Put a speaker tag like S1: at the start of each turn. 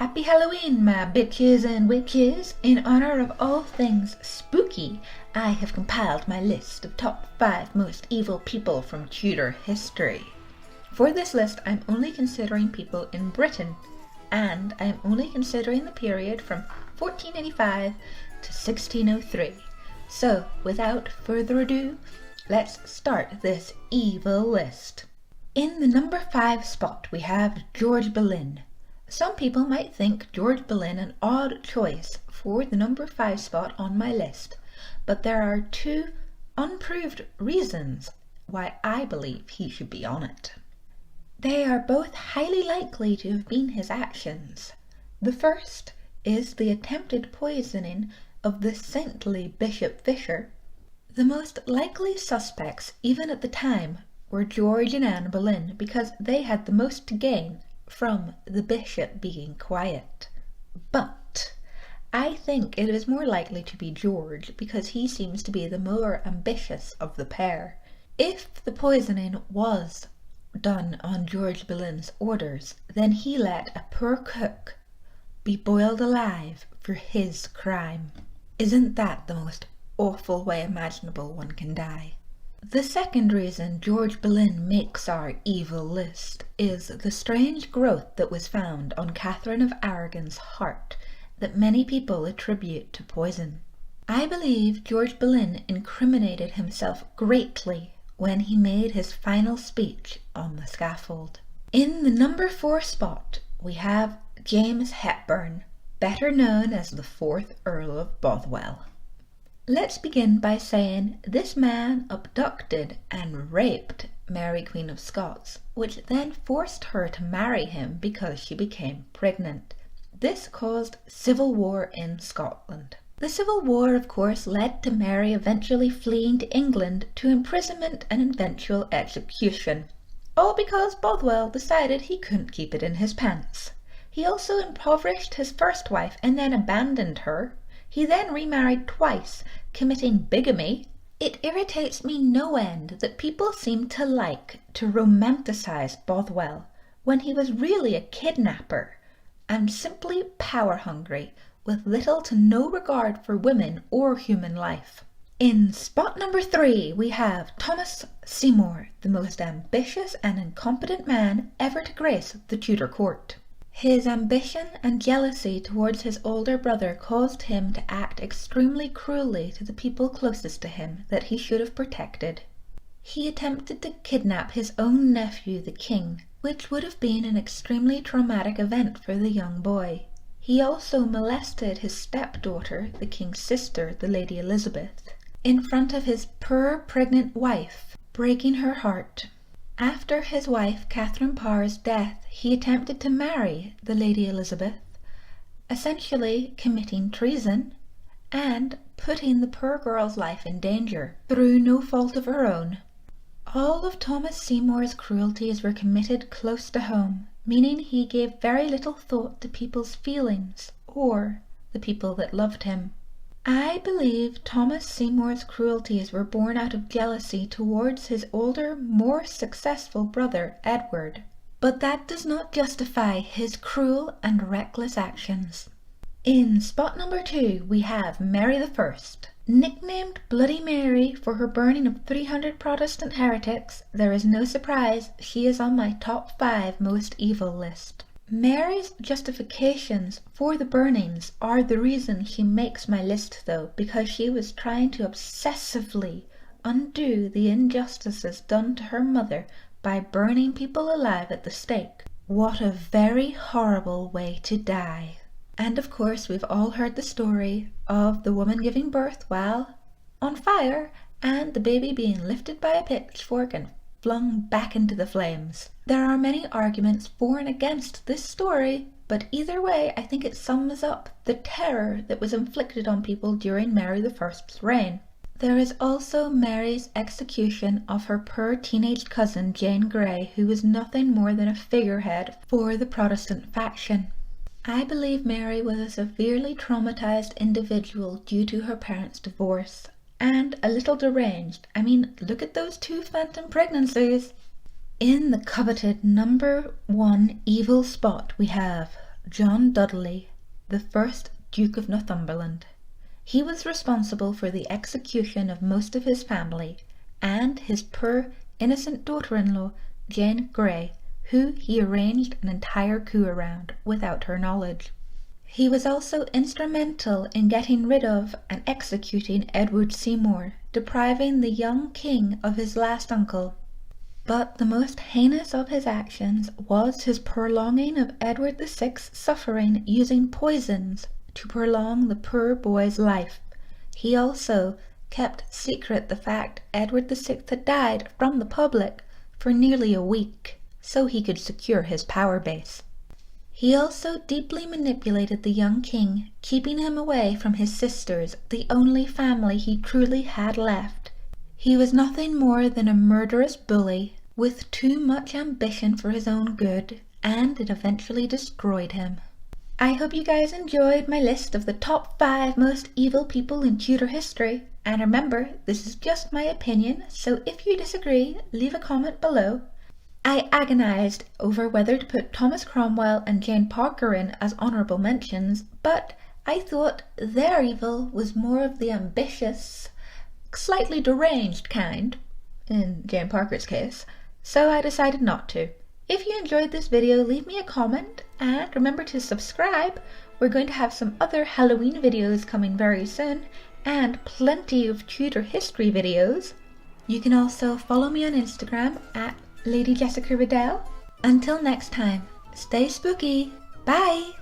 S1: Happy Halloween, my bitches and witches! In honor of all things spooky, I have compiled my list of top 5 most evil people from Tudor history. For this list, I'm only considering people in Britain, and I'm only considering the period from 1485 to 1603. So, without further ado, let's start this evil list. In the number 5 spot, we have George Boleyn. Some people might think George Boleyn an odd choice for the number 5 spot on my list, but there are 2 unproved reasons why I believe he should be on it. They are both highly likely to have been his actions. The first is the attempted poisoning of the saintly Bishop Fisher. The most likely suspects, even at the time, were George and Anne Boleyn because they had the most to gain from the bishop being quiet. But I think it is more likely to be George because he seems to be the more ambitious of the pair. If the poisoning was done on George Boleyn's orders, then he let a poor cook be boiled alive for his crime. Isn't that the most awful way imaginable one can die? The second reason George Boleyn makes our evil list is the strange growth that was found on Catherine of Aragon's heart that many people attribute to poison. I believe George Boleyn incriminated himself greatly when he made his final speech on the scaffold. In the number 4 spot, we have James Hepburn, better known as the 4th Earl of Bothwell. Let's begin by saying this man abducted and raped Mary Queen of Scots, which then forced her to marry him because she became pregnant. This caused civil war in Scotland. The Civil War, of course, led to Mary eventually fleeing to England to imprisonment and eventual execution, all because Bothwell decided he couldn't keep it in his pants. He also impoverished his first wife and then abandoned her. He then remarried twice, committing bigamy. It irritates me no end that people seem to like to romanticize Bothwell when he was really a kidnapper and simply power-hungry with little to no regard for women or human life. In spot number 3, we have Thomas Seymour, the most ambitious and incompetent man ever to grace the Tudor court. His ambition and jealousy towards his older brother caused him to act extremely cruelly to the people closest to him that he should have protected. He attempted to kidnap his own nephew, the king, which would have been an extremely traumatic event for the young boy. He also molested his stepdaughter, the king's sister, the Lady Elizabeth, in front of his poor pregnant wife, breaking her heart. After his wife Catherine Parr's death, he attempted to marry the Lady Elizabeth, essentially committing treason and putting the poor girl's life in danger through no fault of her own. All of Thomas Seymour's cruelties were committed close to home, meaning he gave very little thought to people's feelings or the people that loved him. I believe Thomas Seymour's cruelties were born out of jealousy towards his older, more successful brother, Edward. But that does not justify his cruel and reckless actions. In spot number 2, we have Mary I. Nicknamed Bloody Mary for her burning of 300 Protestant heretics, there is no surprise she is on my top 5 most evil list. Mary's justifications for the burnings are the reason she makes my list though, because she was trying to obsessively undo the injustices done to her mother by burning people alive at the stake. What a very horrible way to die. And of course we've all heard the story of the woman giving birth while on fire and the baby being lifted by a pitchfork and flung back into the flames. There are many arguments for and against this story, but either way I think it sums up the terror that was inflicted on people during Mary I's reign. There is also Mary's execution of her poor teenage cousin Jane Grey, who was nothing more than a figurehead for the Protestant faction. I believe Mary was a severely traumatized individual due to her parents' divorce, and a little deranged. I mean, look at those 2 phantom pregnancies. In the coveted number 1 evil spot, we have John Dudley, the first Duke of Northumberland. He was responsible for the execution of most of his family, and his poor, innocent daughter-in-law, Jane Grey, who he arranged an entire coup around without her knowledge. He was also instrumental in getting rid of and executing Edward Seymour, depriving the young king of his last uncle. But the most heinous of his actions was his prolonging of Edward VI's suffering using poisons to prolong the poor boy's life. He also kept secret the fact Edward VI had died from the public for nearly a week, so he could secure his power base. He also deeply manipulated the young king, keeping him away from his sisters, the only family he truly had left. He was nothing more than a murderous bully with too much ambition for his own good, and it eventually destroyed him. I hope you guys enjoyed my list of the top 5 most evil people in Tudor history, and remember, this is just my opinion, so if you disagree, leave a comment below. I agonized over whether to put Thomas Cromwell and Jane Parker in as honourable mentions, but I thought their evil was more of the ambitious, slightly deranged kind, in Jane Parker's case, so I decided not to. If you enjoyed this video, leave me a comment, and remember to subscribe. We're going to have some other Halloween videos coming very soon, and plenty of Tudor history videos. You can also follow me on Instagram at Lady Jessica Riddell. Until next time, stay spooky. Bye!